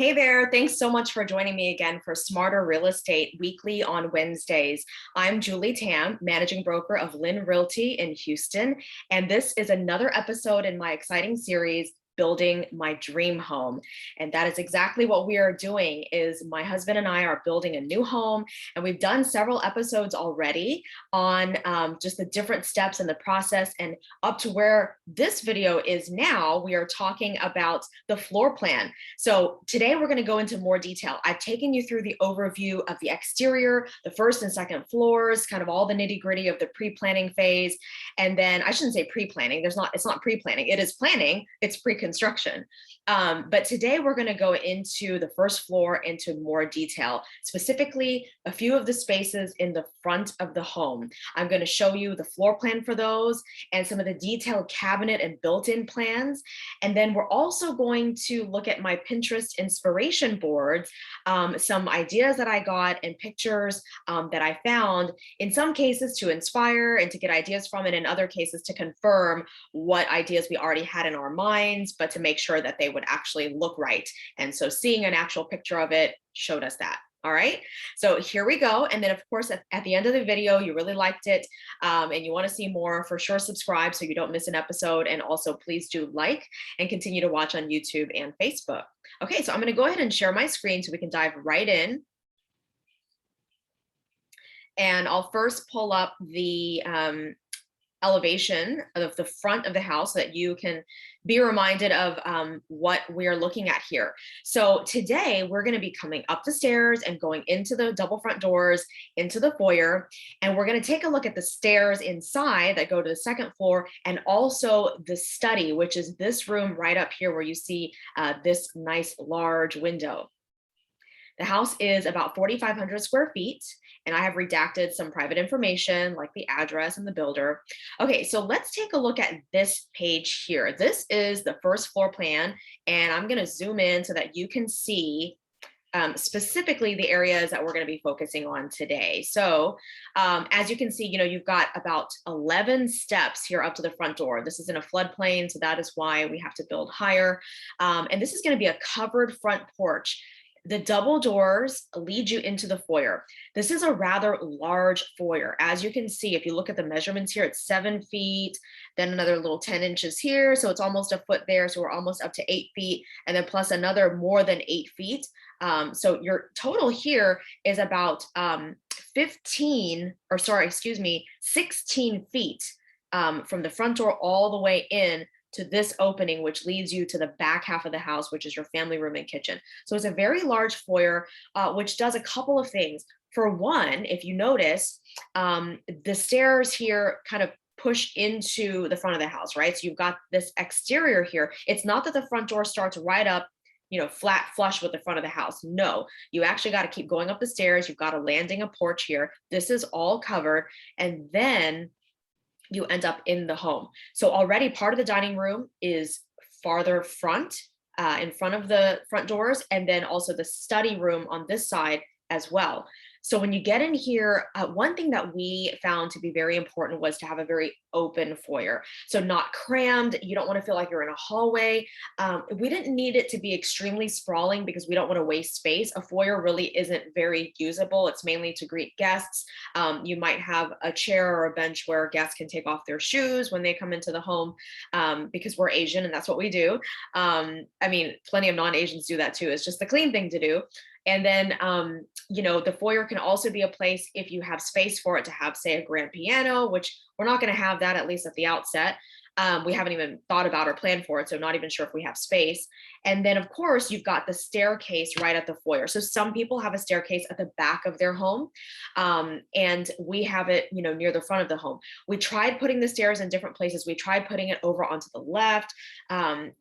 Hey there, thanks so much for joining me again for Smarter Real Estate Weekly on Wednesdays. I'm Julie Tam, managing broker of LYN Realty in Houston, and this is another episode in my exciting series, Building My Dream Home. And that is exactly what we are doing. Is my husband and I are building a new home, and we've done several episodes already on just the different steps in the process, and up to where this video is now, we are talking about the floor plan. So today we're going to go into more detail. I've taken you through the overview of the exterior, the first and second floors, kind of all the nitty-gritty of the pre-planning phase. And then I shouldn't say pre-planning. It's not pre-planning. It is planning. It's pre-construction. But today we're going to go into the first floor into more detail, specifically a few of the spaces in the front of the home. I'm going to show you the floor plan for those and some of the detailed cabinet and built-in plans. And then we're also going to look at my Pinterest inspiration boards, some ideas that I got and pictures that I found, in some cases to inspire and to get ideas from, and in other cases to confirm what ideas we already had in our minds, but to make sure that they would actually look right. And so seeing an actual picture of it showed us that. All right, so here we go. And then of course, at the end of the video, you really liked it and you want to see more, for sure, subscribe so you don't miss an episode. And also please do like and continue to watch on YouTube and Facebook. Okay, so I'm going to go ahead and share my screen so we can dive right in. And I'll first pull up the elevation of the front of the house so that you can be reminded of what we're looking at here. So today we're going to be coming up the stairs and going into the double front doors into the foyer, and we're going to take a look at the stairs inside that go to the second floor, and also the study, which is this room right up here where you see this nice large window. The house is about 4,500 square feet, and I have redacted some private information like the address and the builder. Okay, so let's take a look at this page here. This is the first floor plan, and I'm going to zoom in so that you can see specifically the areas that we're going to be focusing on today. So as you can see, you've got about 11 steps here up to the front door. This is in a floodplain, so that is why we have to build higher. And this is going to be a covered front porch. The double doors lead you into the foyer. This is a rather large foyer. As you can see, if you look at the measurements here, it's 7 feet, then another little 10 inches here. So it's almost a foot there. So we're almost up to 8 feet, and then plus another more than 8 feet. So your total here is about 16 feet from the front door all the way in to this opening, which leads you to the back half of the house, which is your family room and kitchen. So it's a very large foyer, which does a couple of things. For one, if you notice, the stairs here kind of push into the front of the house, right? So you've got this exterior here. It's not that the front door starts right up, flat flush with the front of the house. No, you actually got to keep going up the stairs. You've got a landing, a porch here. This is all covered. And then you end up in the home. So already part of the dining room is farther front, in front of the front doors, and then also the study room on this side as well. So when you get in here, one thing that we found to be very important was to have a very open foyer. So not crammed. You don't want to feel like you're in a hallway. We didn't need it to be extremely sprawling because we don't want to waste space. A foyer really isn't very usable. It's mainly to greet guests. You might have a chair or a bench where guests can take off their shoes when they come into the home, because we're Asian and that's what we do. I mean, plenty of non-Asians do that too. It's just the clean thing to do. And then, the foyer can also be a place, if you have space for it, to have, say, a grand piano, which we're not going to have that, at least at the outset. We haven't even thought about or planned for it, so not even sure if we have space. And then, of course, you've got the staircase right at the foyer. So some people have a staircase at the back of their home, and we have it, near the front of the home. We tried putting the stairs in different places. We tried putting it over onto the left, and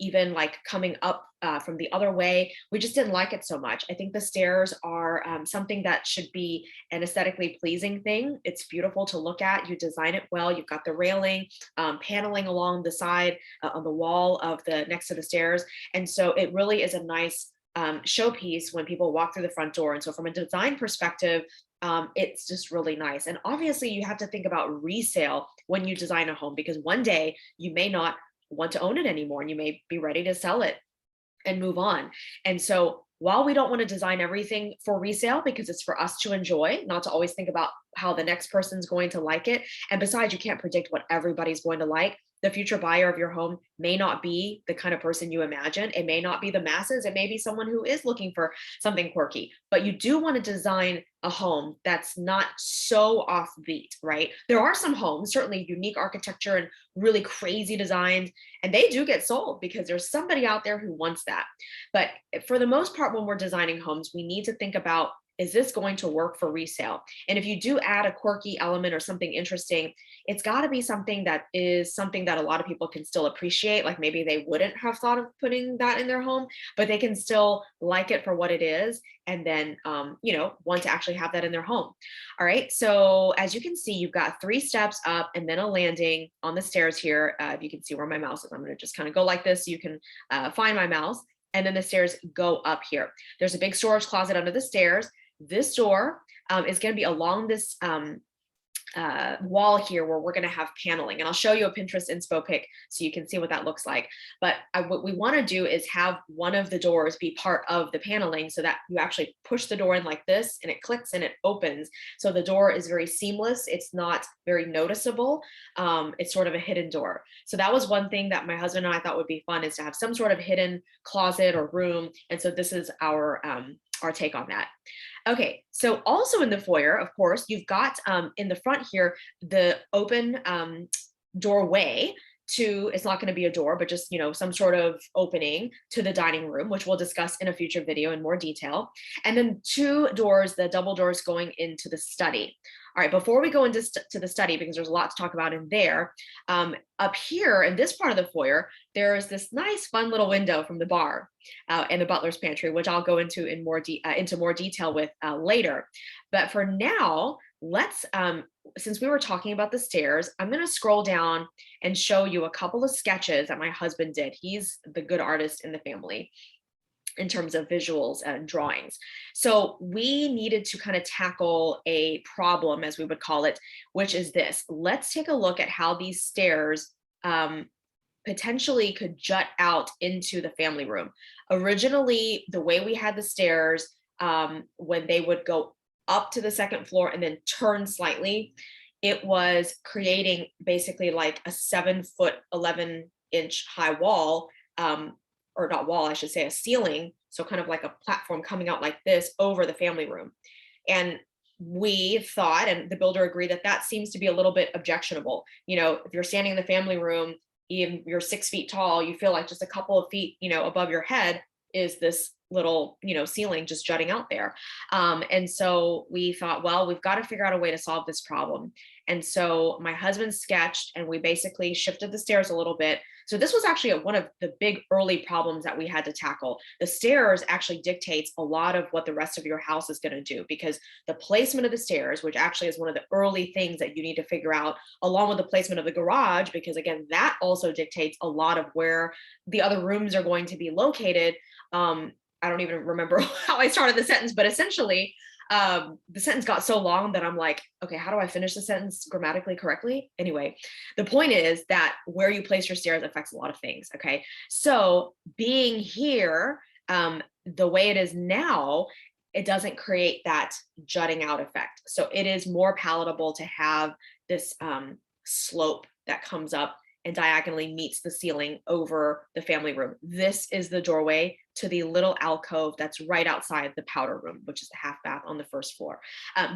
even like coming up from the other way. We just didn't like it so much. I think the stairs are something that should be an aesthetically pleasing thing. It's beautiful to look at. You design it well. You've got the railing, paneling along the side on the wall of the next to the stairs. And so it really is a nice showpiece when people walk through the front door. And so from a design perspective, it's just really nice. And obviously you have to think about resale when you design a home, because one day you may not want to own it anymore and you may be ready to sell it. and move on. And so while we don't want to design everything for resale because it's for us to enjoy, not to always think about how the next person's going to like it. And besides, you can't predict what everybody's going to like. The future buyer of your home may not be the kind of person you imagine. It may not be the masses. It may be someone who is looking for something quirky, but you do want to design a home that's not so offbeat, right? There are some homes, certainly unique architecture and really crazy designs, and they do get sold because there's somebody out there who wants that. But for the most part, when we're designing homes, we need to think about, is this going to work for resale? And if you do add a quirky element or something interesting, it's got to be something that is something that a lot of people can still appreciate. Like maybe they wouldn't have thought of putting that in their home, but they can still like it for what it is, and then want to actually have that in their home. All right. So as you can see, you've got 3 steps up and then a landing on the stairs here. If you can see where my mouse is, I'm going to just kind of go like this so you can find my mouse. And then the stairs go up here. There's a big storage closet under the stairs. This door is going to be along this wall here where we're going to have paneling, and I'll show you a Pinterest inspo pic so you can see what that looks like. But what we want to do is have one of the doors be part of the paneling so that you actually push the door in like this and it clicks and it opens. So the door is very seamless. It's not very noticeable. It's sort of a hidden door. So that was one thing that my husband and I thought would be fun, is to have some sort of hidden closet or room. And so this is our take on that. Okay, so also in the foyer, of course, you've got in the front here, the open doorway to, it's not going to be a door, but just, some sort of opening to the dining room, which we'll discuss in a future video in more detail. And then 2 doors, the double doors going into the study. All right, before we go into to the study, because there's a lot to talk about in there, up here in this part of the foyer, there is this nice, fun little window from the bar and the butler's pantry, which I'll go into in more detail with later. But for now, let's, since we were talking about the stairs, I'm going to scroll down and show you a couple of sketches that my husband did. He's the good artist in the family in terms of visuals and drawings. So we needed to kind of tackle a problem, as we would call it, which is this. Let's take a look at how these stairs potentially could jut out into the family room. Originally, the way we had the stairs, when they would go up to the second floor and then turn slightly, it was creating basically like a 7-foot, 11-inch high wall, or not wall, I should say, a ceiling. So kind of like a platform coming out like this over the family room. And we thought, and the builder agreed, that that seems to be a little bit objectionable. If you're standing in the family room, even you're 6 feet tall, you feel like just a couple of feet, above your head is this little, ceiling just jutting out there. And so we thought, well, we've got to figure out a way to solve this problem. And so my husband sketched, and we basically shifted the stairs a little bit. So this was actually one of the big early problems that we had to tackle. The stairs actually dictates a lot of what the rest of your house is going to do, because the placement of the stairs, which actually is one of the early things that you need to figure out, along with the placement of the garage, because again, that also dictates a lot of where the other rooms are going to be located. I don't even remember how I started the sentence, but essentially, the sentence got so long that I'm like, okay, how do I finish the sentence grammatically correctly? Anyway, the point is that where you place your stairs affects a lot of things. Okay. So being here, the way it is now, it doesn't create that jutting out effect. So it is more palatable to have this slope that comes up and diagonally meets the ceiling over the family room. This is the doorway to the little alcove that's right outside the powder room, which is the half bath on the first floor.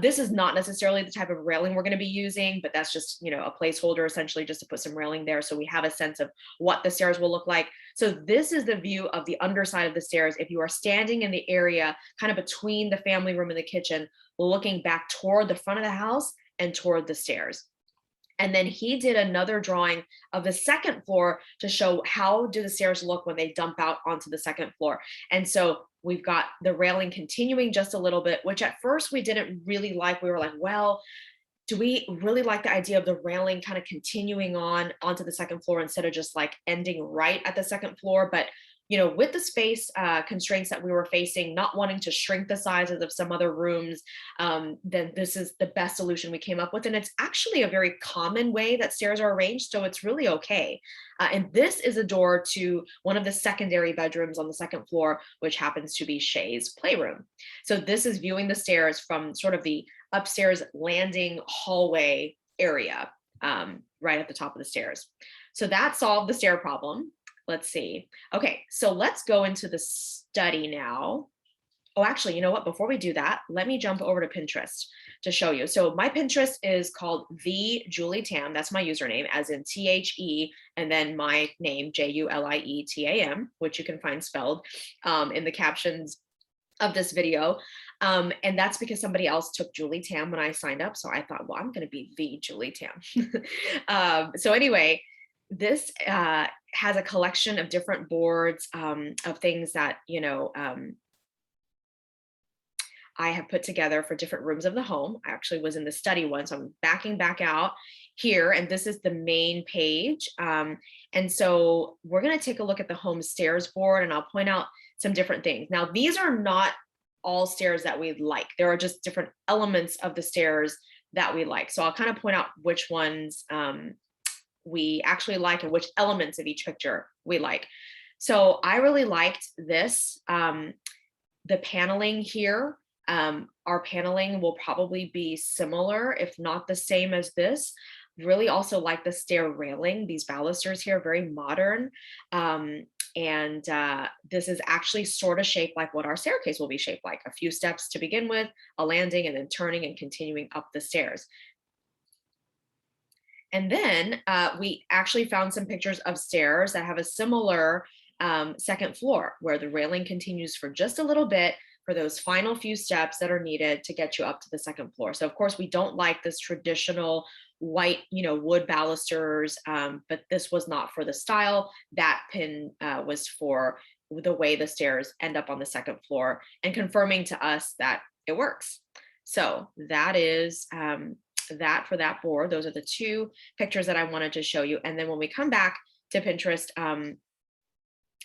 This is not necessarily the type of railing we're going to be using, but that's just, a placeholder essentially, just to put some railing there so we have a sense of what the stairs will look like. So this is the view of the underside of the stairs. If you are standing in the area kind of between the family room and the kitchen, looking back toward the front of the house and toward the stairs. And then he did another drawing of the second floor to show how do the stairs look when they dump out onto the second floor. And so we've got the railing continuing just a little bit, which at first we didn't really like. We were like, well, do we really like the idea of the railing kind of continuing on onto the second floor instead of just like ending right at the second floor? But with the space constraints that we were facing, not wanting to shrink the sizes of some other rooms, then this is the best solution we came up with. And it's actually a very common way that stairs are arranged, so it's really okay. And this is a door to one of the secondary bedrooms on the second floor, which happens to be Shay's playroom. So this is viewing the stairs from sort of the upstairs landing hallway area, right at the top of the stairs. So that solved the stair problem. Let's see. Okay, so let's go into the study now. Oh, actually, you know what? Before we do that, let me jump over to Pinterest to show you. So my Pinterest is called the Julie Tam. That's my username, as in THE, and then my name, JULIETAM, which you can find spelled in the captions of this video. And that's because somebody else took Julie Tam when I signed up. So I thought, well, I'm going to be the Julie Tam. So anyway, this has a collection of different boards of things that, I have put together for different rooms of the home. I actually was in the study one, so I'm backing back out here, and this is the main page. And so we're going to take a look at the home stairs board, and I'll point out some different things. Now, these are not all stairs that we like. There are just different elements of the stairs that we like. So I'll kind of point out which ones we actually like and which elements of each picture we like. So I really liked this, the paneling here. Our paneling will probably be similar, if not the same as this. Really also like the stair railing, these balusters here, very modern. And this is actually sort of shaped like what our staircase will be shaped like. A few steps to begin with, a landing, and then turning and continuing up the stairs. And then we actually found some pictures of stairs that have a similar second floor, where the railing continues for just a little bit for those final few steps that are needed to get you up to the second floor. So of course we don't like this traditional white, wood balusters, but this was not for the style. That pin was for the way the stairs end up on the second floor, and confirming to us that it works. So that is that for that board. Those are the two pictures that I wanted to show you. And then when we come back to Pinterest,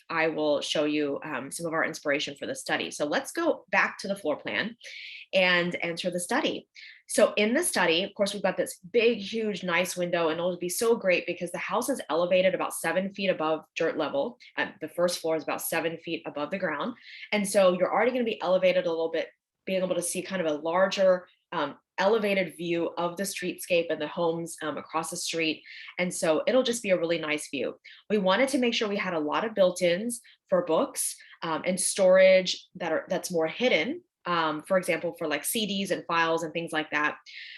I will show you some of our inspiration for the study. So let's go back to the floor plan and enter the study. So in the study, of course, we've got this big, huge, nice window, and it'll be so great because the house is elevated about 7 feet above dirt level. The first floor is about 7 feet above the ground. And so you're already going to be elevated a little bit, being able to see kind of a larger elevated view of the streetscape and the homes across the street. And so it'll just be a really nice view. We wanted to make sure we had a lot of built-ins for books and storage that's more hidden. For example, for like CDs and files and things like that.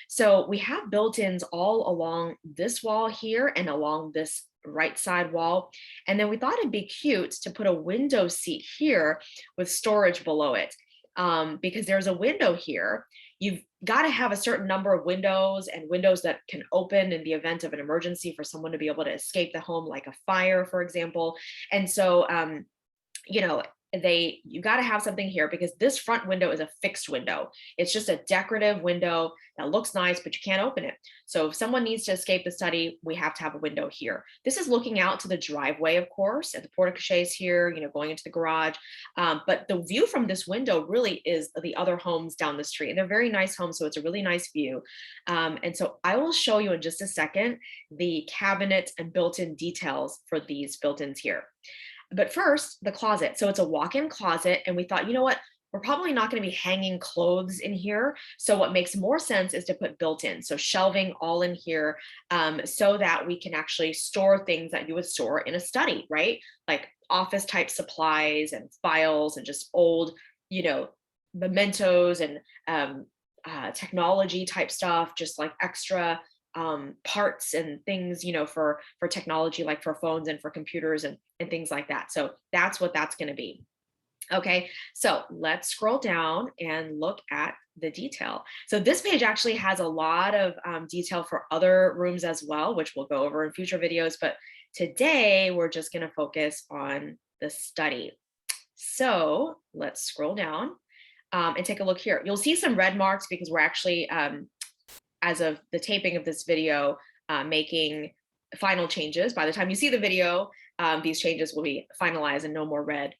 So we have built-ins all along this wall here and along this right side wall. And then we thought it'd be cute to put a window seat here with storage below it. Because there's a window here. You've got to have a certain number of windows, and windows that can open in the event of an emergency for someone to be able to escape the home, like a fire, for example. And so, you got to have something here because this front window is a fixed window. It's just a decorative window that looks nice, but you can't open it. So if someone needs to escape the study, we have to have a window here. This is looking out to the driveway, of course, and the porte-cocheres here, going into the garage. But the view from this window really is the other homes down the street. And they're very nice homes, so it's a really nice view. And so I will show you in just a second the cabinet and built-in details for these built-ins here. But first, the closet. So it's a walk-in closet, and we thought, you know what? We're probably not going to be hanging clothes in here. So what makes more sense is to put built-in. So shelving all in here so that we can actually store things that you would store in a study, right? Like office type supplies and files and just old, mementos and technology type stuff, just like extra parts and things, for technology, like for phones and for computers and things like that. So that's what that's going to be. Okay, so let's scroll down and look at the detail. So this page actually has a lot of detail for other rooms as well, which we'll go over in future videos. But today we're just going to focus on the study. So let's scroll down and take a look here. You'll see some red marks because we're actually, as of the taping of this video, making final changes. By the time you see the video, these changes will be finalized and no more red.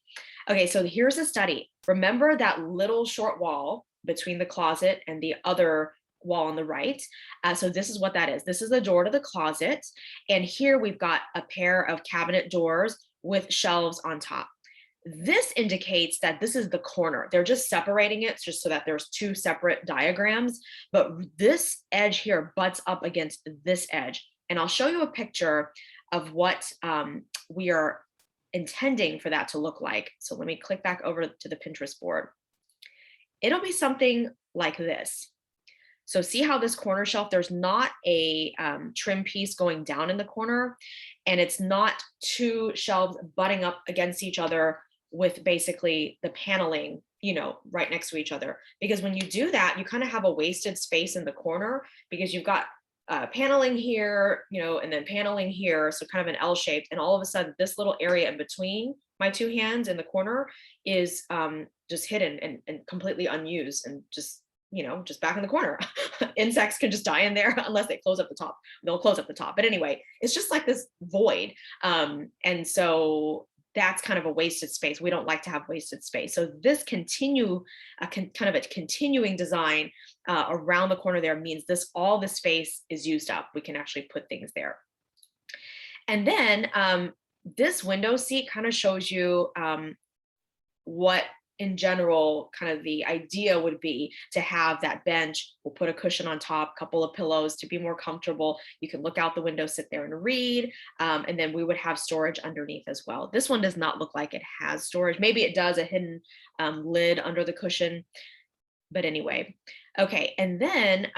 Okay, so here's a study. Remember that little short wall between the closet and the other wall on the right? So this is what that is. This is the door to the closet. And here we've got a pair of cabinet doors with shelves on top. This indicates that this is the corner. They're just separating it just so that there's two separate diagrams, but this edge here butts up against this edge. And I'll show you a picture of what we are intending for that to look like. So let me click back over to the Pinterest board. It'll be something like this. So see how this corner shelf, there's not a trim piece going down in the corner, and it's not two shelves butting up against each other with basically the paneling, right next to each other. Because when you do that, you kind of have a wasted space in the corner because you've got paneling here, and then paneling here. So kind of an L shaped, and all of a sudden this little area in between my two hands in the corner is just hidden and completely unused and just back in the corner. Insects can just die in there unless they close up the top. They'll close up the top. But anyway, it's just like this void. And so that's kind of a wasted space. We don't like to have wasted space. So this kind of a continuing design around the corner there means all the space is used up. We can actually put things there. And then this window seat kind of shows you what in general, kind of the idea would be to have that bench. We'll put a cushion on top, couple of pillows to be more comfortable. You can look out the window, sit there and read. And then we would have storage underneath as well. This one does not look like it has storage. Maybe it does, a hidden lid under the cushion. But anyway, okay. And then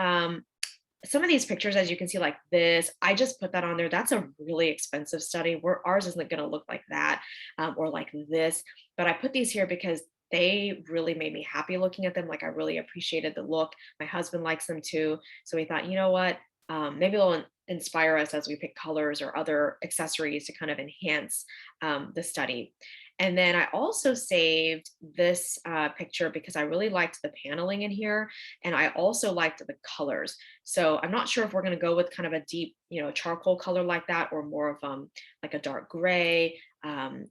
some of these pictures, as you can see, like this, I just put that on there. That's a really expensive study. Ours isn't going to look like that or like this. But I put these here because they really made me happy looking at them. Like I really appreciated the look. My husband likes them too. So we thought, you know what, maybe they'll inspire us as we pick colors or other accessories to kind of enhance the study. And then I also saved this picture because I really liked the paneling in here. And I also liked the colors. So I'm not sure if we're going to go with kind of a deep, charcoal color like that, or more of like a dark gray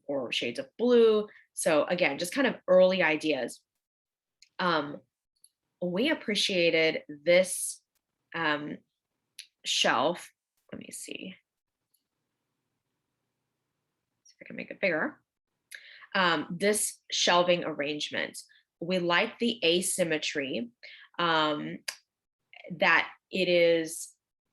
or shades of blue. So again, just kind of early ideas. We appreciated this shelf. Let me see if I can make it bigger. This shelving arrangement. We like the asymmetry that it is,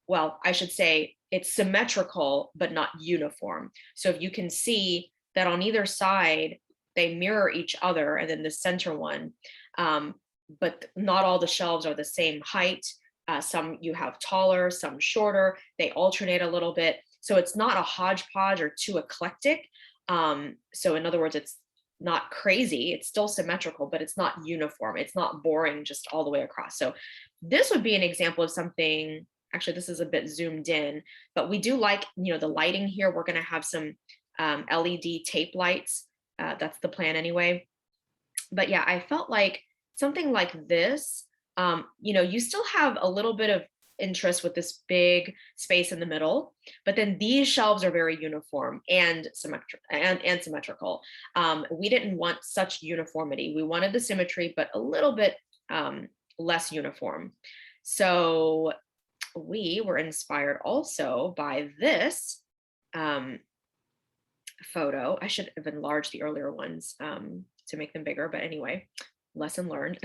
well, I should say it's symmetrical, but not uniform. So if you can see that on either side, they mirror each other, and then the center one, but not all the shelves are the same height. Some you have taller, some shorter, they alternate a little bit. So it's not a hodgepodge or too eclectic. So in other words, it's not crazy, it's still symmetrical, but it's not uniform. It's not boring just all the way across. So this would be an example of something, actually, this is a bit zoomed in, but we do like, the lighting here. We're going to have some LED tape lights. That's the plan anyway. But yeah, I felt like something like this, you still have a little bit of interest with this big space in the middle, but then these shelves are very uniform and symmetrical. We didn't want such uniformity. We wanted the symmetry, but a little bit less uniform. So we were inspired also by this photo. I should have enlarged the earlier ones to make them bigger, but anyway, lesson learned.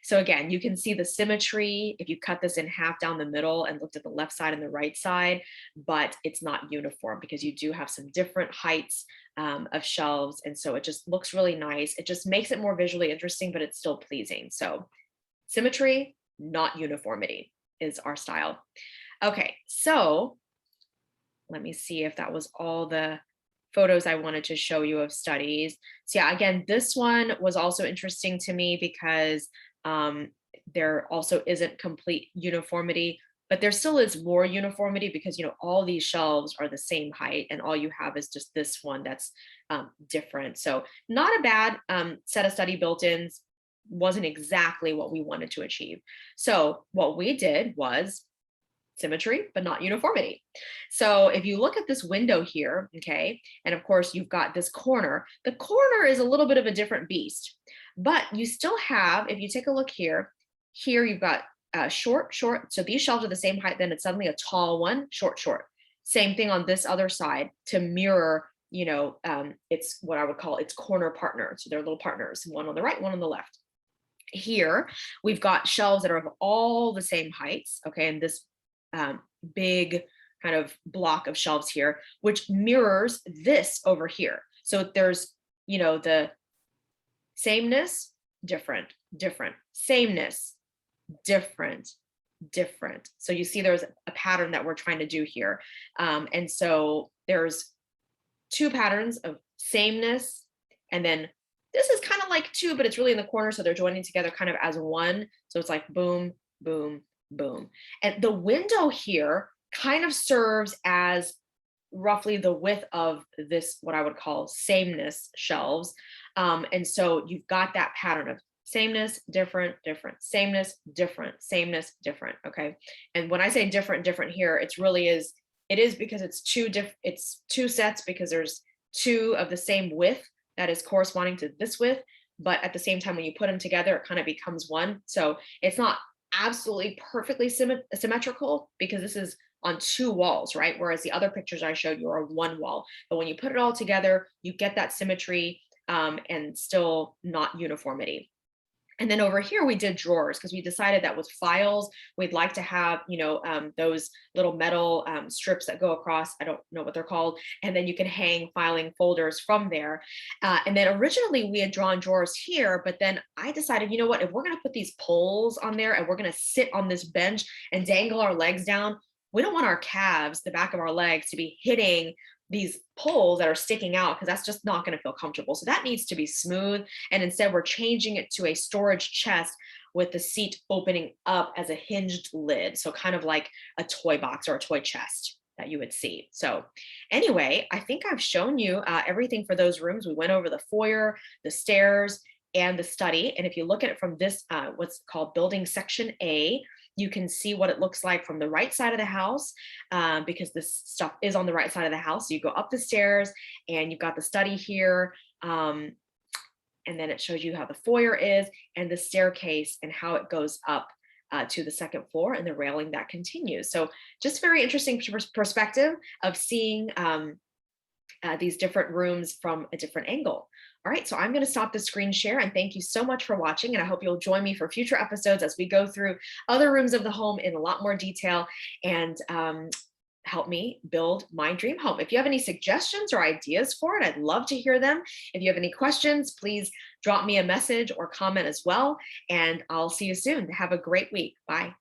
So again, you can see the symmetry if you cut this in half down the middle and looked at the left side and the right side, but it's not uniform because you do have some different heights of shelves. And so it just looks really nice. It just makes it more visually interesting, but it's still pleasing. So symmetry, not uniformity is our style. Okay, so let me see if that was all the photos I wanted to show you of studies. So yeah, again, this one was also interesting to me because there also isn't complete uniformity, but there still is more uniformity because, all these shelves are the same height and all you have is just this one that's different. So not a bad set of study built-ins, wasn't exactly what we wanted to achieve. So what we did was symmetry, but not uniformity. So if you look at this window here, okay, and of course you've got this corner, the corner is a little bit of a different beast, but you still have, if you take a look here, here you've got short, short. So these shelves are the same height, then it's suddenly a tall one, short, short. Same thing on this other side to mirror, it's what I would call its corner partner. So they're little partners, one on the right, one on the left. Here, we've got shelves that are of all the same heights, okay, and this big kind of block of shelves here, which mirrors this over here. So there's, the sameness, different, different, sameness, different, different. So you see there's a pattern that we're trying to do here. And so there's two patterns of sameness, and then this is kind of like two, but it's really in the corner. So they're joining together kind of as one. So it's like boom, boom, boom. And the window here kind of serves as roughly the width of this, what I would call sameness shelves. And so you've got that pattern of sameness, different, different, sameness, different, sameness, different. Okay. And when I say different, different here, it is because it's two sets, because there's two of the same width that is corresponding to this width. But at the same time, when you put them together, it kind of becomes one. So it's not absolutely perfectly symmetrical, because this is on two walls, right? Whereas the other pictures I showed you are one wall. But when you put it all together, you get that symmetry and still not uniformity. And then over here, we did drawers, because we decided that with files, we'd like to have, those little metal strips that go across. I don't know what they're called. And then you can hang filing folders from there. And then originally we had drawn drawers here, but then I decided, you know what, if we're going to put these poles on there and we're going to sit on this bench and dangle our legs down, we don't want our calves, the back of our legs, to be hitting these poles that are sticking out, because that's just not going to feel comfortable. So that needs to be smooth. And instead we're changing it to a storage chest with the seat opening up as a hinged lid. So kind of like a toy box or a toy chest that you would see. So anyway, I think I've shown you everything for those rooms. We went over the foyer, the stairs, and the study. And if you look at it from this, what's called building section A, you can see what it looks like from the right side of the house, because this stuff is on the right side of the house. So you go up the stairs and you've got the study here. And then it shows you how the foyer is and the staircase and how it goes up to the second floor and the railing that continues. So just very interesting perspective of seeing these different rooms from a different angle. All right, so I'm going to stop the screen share, and thank you so much for watching. And I hope you'll join me for future episodes as we go through other rooms of the home in a lot more detail and help me build my dream home. If you have any suggestions or ideas for it, I'd love to hear them. If you have any questions, please drop me a message or comment as well. And I'll see you soon. Have a great week. Bye.